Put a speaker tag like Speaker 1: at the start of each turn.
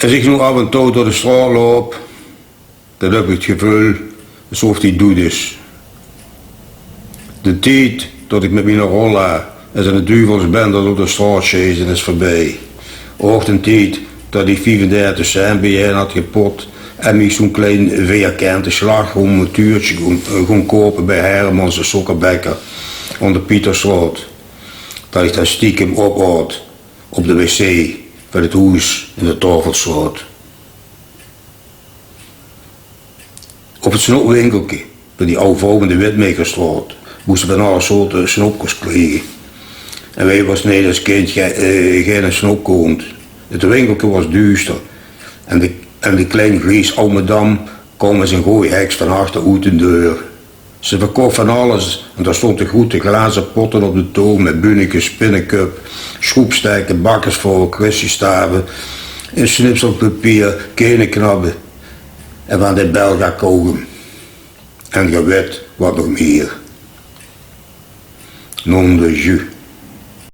Speaker 1: Als ik nu af en toe door de straat loop, dan heb ik het gevoel alsof die dood is. De tijd dat ik met mijn rolla en zijn duivelsbende door de straat chasen is voorbij. Ook de tijd dat ik 35 cent bij hen had gepot en ik zo'n klein vierkante slagroommotuurtje kon kopen bij Hermans de Sokkerbekker aan de Pieterstraat. Dat ik daar stiekem ophoud op de wc van het huis in de Tafelstraat. Op het snoepwinkeltje bij die oude vrouw in de Witmakerstraat moesten we alle soorten snoepjes krijgen. En wij was niet als kind geen snoep koond. Het winkeltje was duister en de kleine Gries Almedam kwam met zijn goeie heks van achter uit de deur. Ze verkocht van alles en daar stond de grote glazen potten op de toon met bunnetjes, spinnencup, schroepstijken, bakkersvol, kwestiestaven, en snipselpapier, kenenknabben en van de Belga kogen. En je weet wat nog meer. Nom de jus.